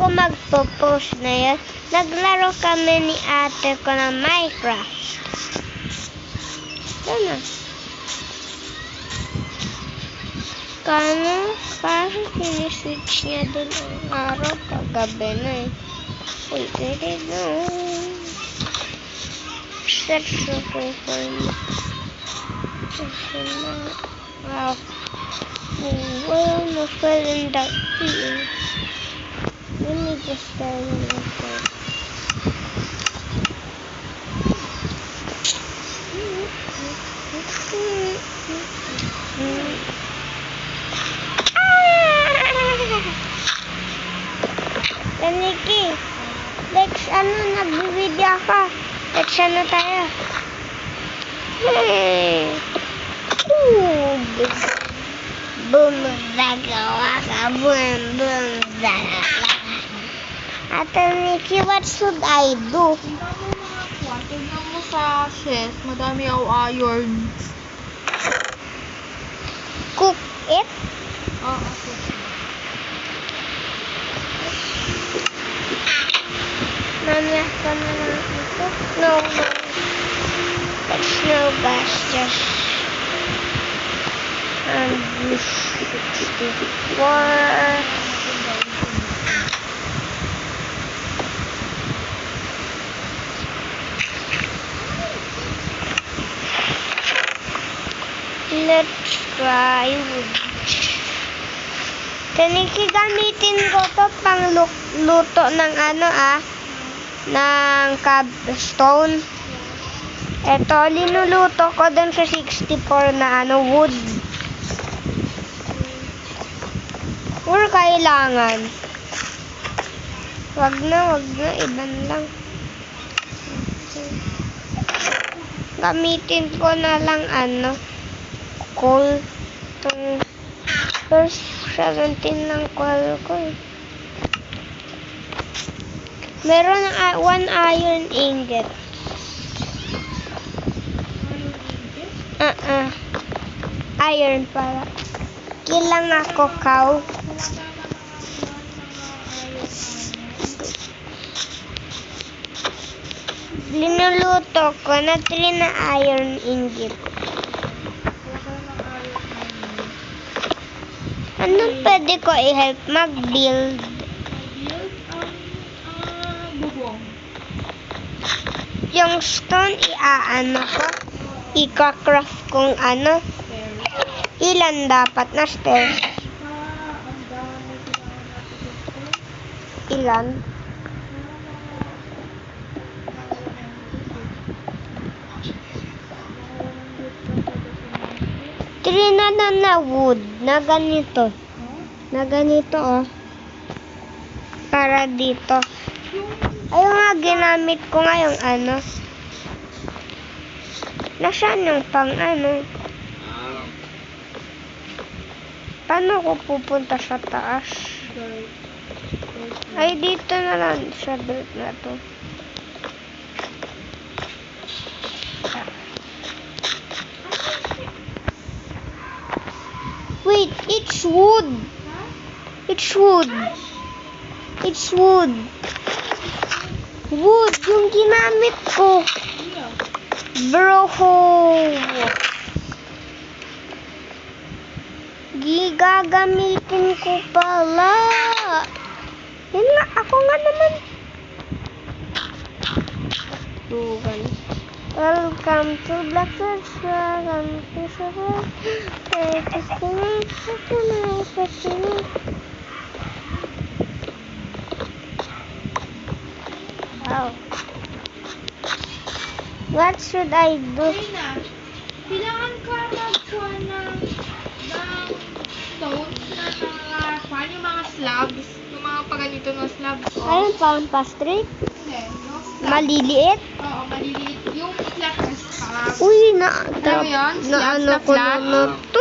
ako magpo-post na yun, naglaro kami ni ate ko ng Minecraft. Ano? Parang siniswitch niya dun ang araw, kagabi na eh. Uy, pwede na. Search ako for me. Wow. Well, no fell in that field. Let me just tell you that. Taniki, let's nag-video ako. Let's tayo. Boom, zagawa ka, boom, boom, zagawa. Ate Nikki, what should I do? Tignan mo sa chest, madami yung iron. Cook it? Oo, okay. Mamaya ka na lang ito. No. That's no gas, just use 64. Let's try wood. Taniki, gamitin ko to pang luto ng ng cobblestone. Ito, linuluto ko dun sa 64 na wood. Or kailangan. Wag na, iban lang. Gamitin ko na lang coal. Itong first 17 ng coal ko eh. Meron 1 iron ingot. Iron pala. Kilang ako, cow. Linuluto ko na 3 na iron ingot. Anong pwede ko i-help mag-build? Yung stone, ko. Ika-craft kong ilan dapat na stairs? Ilan? Na wood na ganito. Oh. Para dito. Ayun nga, ginamit ko nga yung Nasaan yung pang Paano ko pupunta sa taas? Ay, dito na lang sa dirt na to. Wait, it's wood. Wood yung ginamit ko. Bro. Gagamitin ko pala. Yan nga, ako nga naman. Tugan. Welcome to Black Search. Wow. What should I do? Kailangan ka magkuha ng stones na yung mga slabs. Yung mga paganito na slabs. Ayun, pang pastry? Hindi. Maliliit? Oo, maliliit. Yung flat na slabs. Uy, ko na to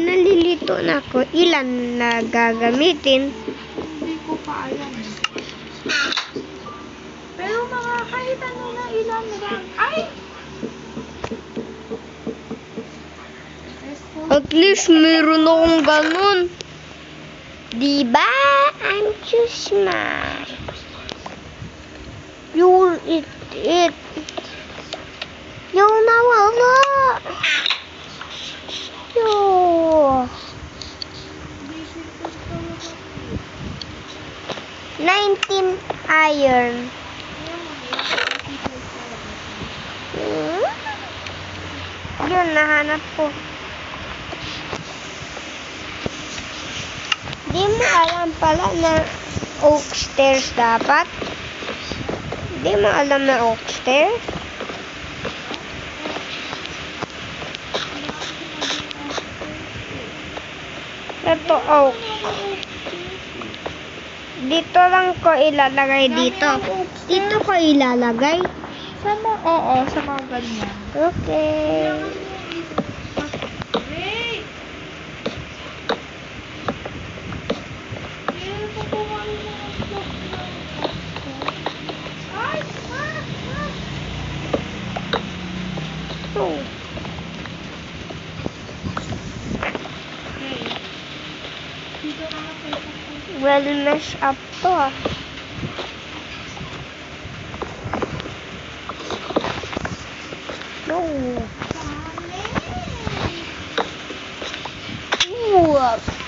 nalilito na ako. Ilan na gagamitin? Hindi ko pa alam. Pero mga kahit na ilan lang. Ay! At least meron akong ganun. Diba? I'm too smart. You'll eat it. Yung nawala. Yo. 19 iron. Yun, nahanap ko. Di mo alam pala na oak stairs dapat? Di mo alam na oak stairs? Ito oak. Dito lang ko ilalagay dito. Dito ko ilalagay. Sa mga, oo, sa mga ganyan. Okay. Oh. Well, mess up to ah. No.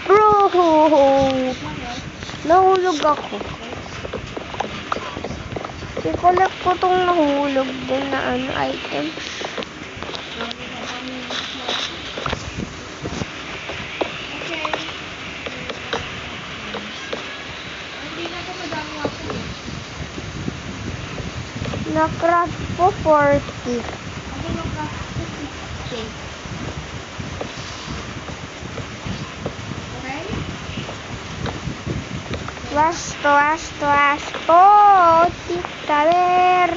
Bro. Nahulog ako. I-collect ko tong nahulog din na item. Na-craft po 40. Wasto. Tita, ver.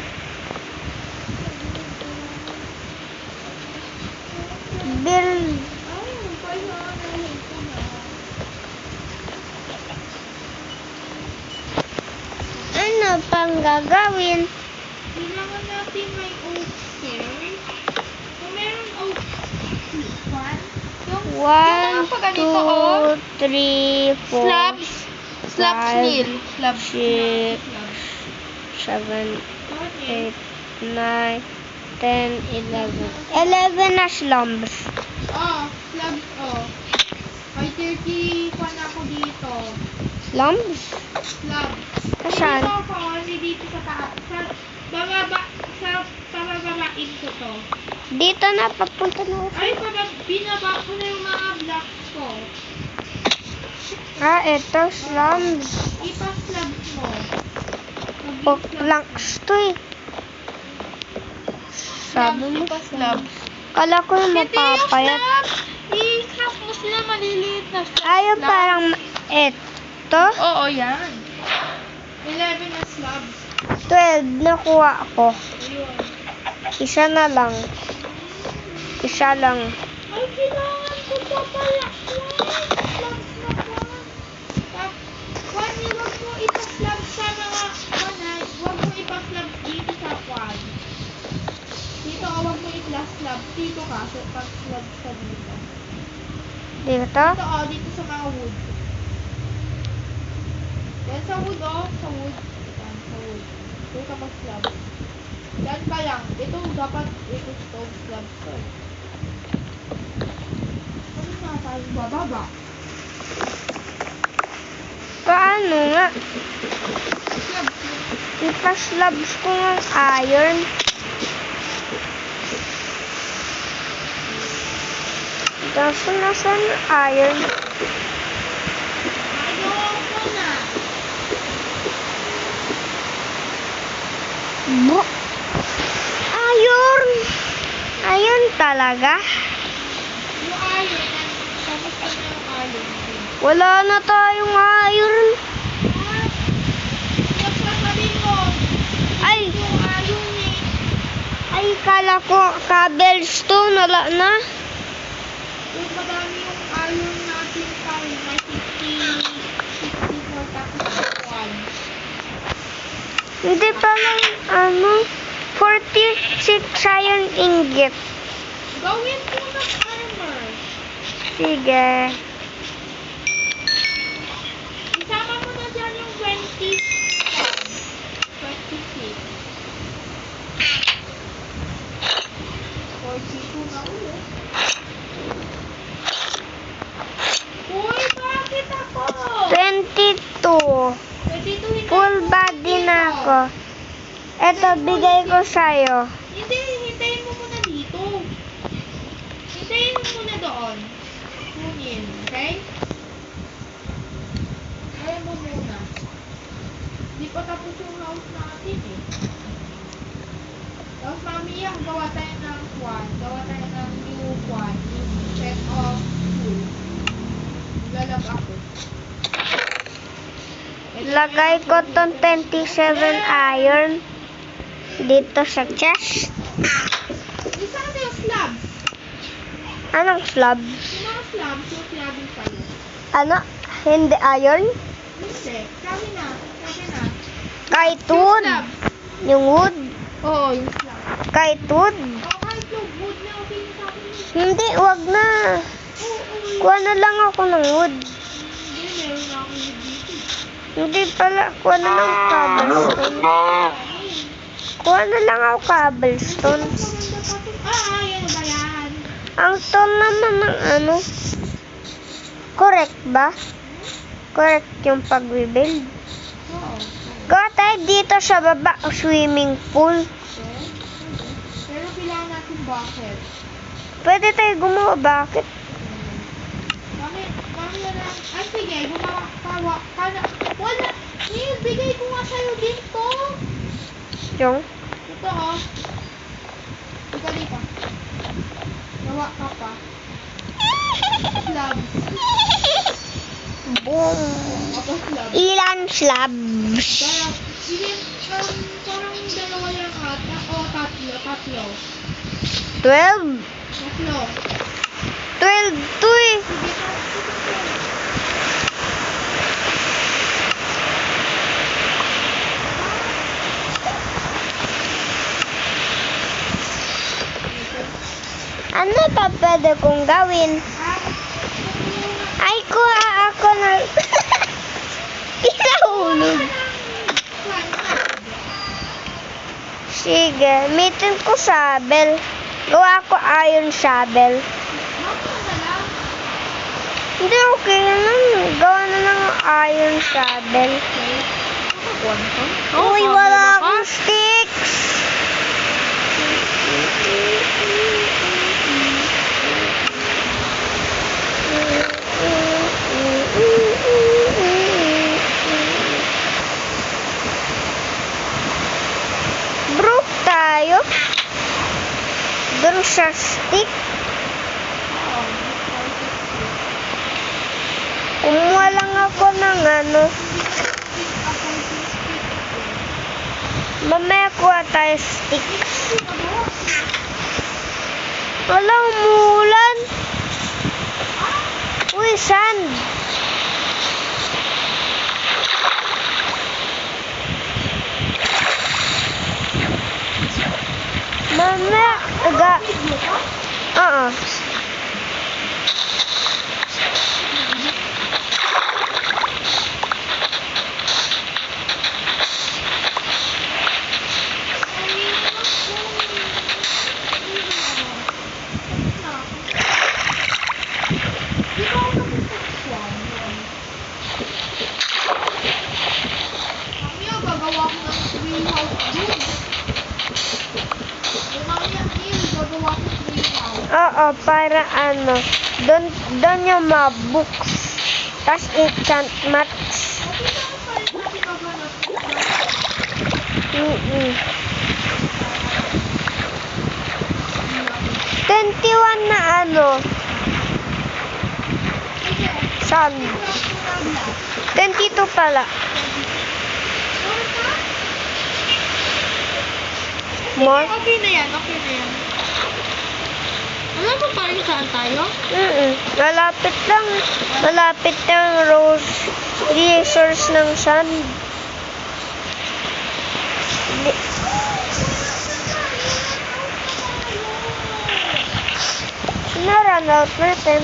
Build. Ano pang gagawin? Kailangan natin may oak stairs. Kung meron oak One, pa ganito, oh. 2, 3, 4, Slabs, Neil. 6, 7, 8, 9, 10, 11. 11 na slums. Slabs, May 30 pa na ako dito. Slums? Slabs. Asan? Dito ako, dito sa taas. Sa pababain ko to. Dito na, papunta na ako. Ay, binaba ko na yung mga blocks ko. Ito, slums. Ipa-slabs mo. Planks to eh. Sabi mo, Ipa-slabs. kala ko yung mapapayat. I-craft mo sila maliliit na slabs. Ayaw parang, ito? Oo, yan. 11 na slabs. 12 nakuha ko. Ayun. Isa na lang. Isa lang. Ay, kailangan ko pa pala. Slabs na Juan, huwag mo ipa-slabs sa mga huwag mo ipa-slabs dito sa Juan. Dito, huwag mo ipa-slabs. Dito ka, so pag-slabs ka dito. Dito? Dito sa mga wood. Yan sa wood, sa wood. Yan, sa wood. Dito ka pag-slabs. Yan pa lang. Ito, dapat ito stove slabs to. Ano na tayo bababa? Paano nga? Slabs. Ipa-slabs ko ng iron. Nasaan iron? Ayoko na. Iron! Iron talaga? Yung iron, kamusta na yung iron? Wala na tayong iron. Nagsasabihin mo, Ay! yung iron eh. Ay, kala ko cobblestone. Wala na. Yung madami yung iron natin pang may 64 tapos 1. Hindi pa lang, 46 iron ingot. Gawin mo ng armor. Sige. ko. Eto, bigay ko sa'yo. Hindi, hintayin mo muna dito. Hintayin mo muna doon. Kunin, okay? Kaya mo muna. Di pa tapos yung house natin eh. Tapos mamaya, gawa tayo ng kwan. Gawa tayo ng new kwan. Yung set of tool. Lalab ako. Lagay ko tong 27 iron dito sa chest. Isa kasi yung slabs. Anong slab? Yung mga slabs, yung sinabi sa'yo. Ano? Hindi iron? Hindi. Sabi na. Kaitwood. Slabs. Yung wood. Oo, yung slabs. Kaitwood. Oo, kahit yung wood na okay na sa akin. Hindi, wag na. Kuha na lang ako ng wood. Hindi, meron na akong wood dito. Hindi pala, kuha na lang cobblestone. Kuha na lang ako cobblestone. Maganda pa to. Yan ba yan? Ang tone naman ng ano. Correct ba? Correct yung pag-rebuild. Oo. Gawa tayo dito sa baba, swimming pool. Pero kailangan natin bucket. Pwede tayo gumawa, bakit? Bakit na lang? Ay, sige, gumawa ka na. Wala. Neil, bigay ko nga sa'yo dito. Yung? Ito, oh. Ito dito. Gawa ka pa. Slabs. Boom! Ako slabs. Ilan slabs? Parang dalawa lang ata. O, tatlo. 12? Tatlo. 12 to eh. Sige, tatlo. Ano pa pwede kong gawin? Ay, kuha ako na... Kinahulog. Sige, mitin ko shovel. Gawa ko iron shovel. Hindi, okay lang. Gawa na lang ang iron shovel. Uy, wala akong sticks. Broke tayo. Doon sa stick. Kumuha lang ako ng ano. Mamaya kuha tayo sticks. Wala, umuulan. Uy, sand. Mamaya, Oo. Oo, para ano, doon yung mga books, tas enchantments. 21 na ano, sand. 22 pala. More? Okay na yan. Alam mo pa rin saan tayo? Malapit lang. Malapit lang resource ng sand. Na-run out natin.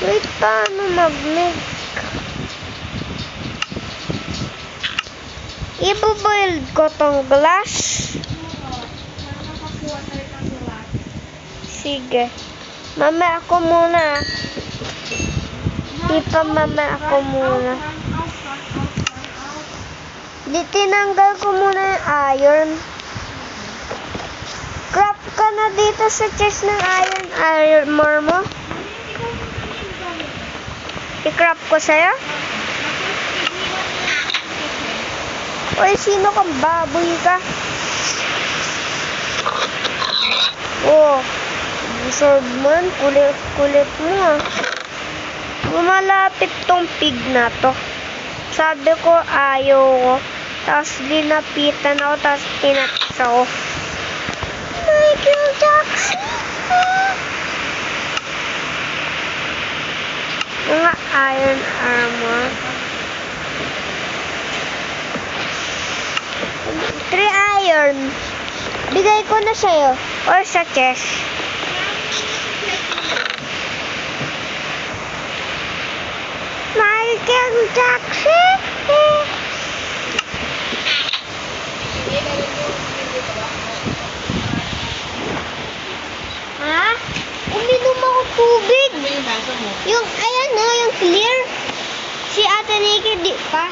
Wait, paano mag-make? Ibu-build ko tong glass. Sige. Mamaya ako muna. Ipamama ako muna. Di tinanggal ko muna yung iron. Craft ka na dito sa chest ng iron armor mo. I-craft ko sa'yo? Uy, sino kang baboy ka? Oh, sword mo yan. Kulit mo ah. Lumalapit tong pig na to. Sabi ko ayaw ko. Tapos linapitan ako. Tapos tinatas ako. Michael Jackson. Mga iron armor. 3 iron. Bigay ko na sa'yo. Or sa chest. Michael Jackson. Ha? Uminom ako tubig. Yung, ayan no, yung clear. Si Ate Nikki, di pa.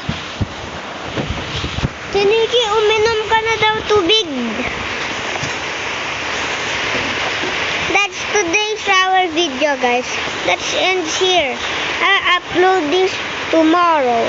Si Nikki, uminom ka na daw tubig. That's today's our video, guys. Let's end here. I'll upload this tomorrow.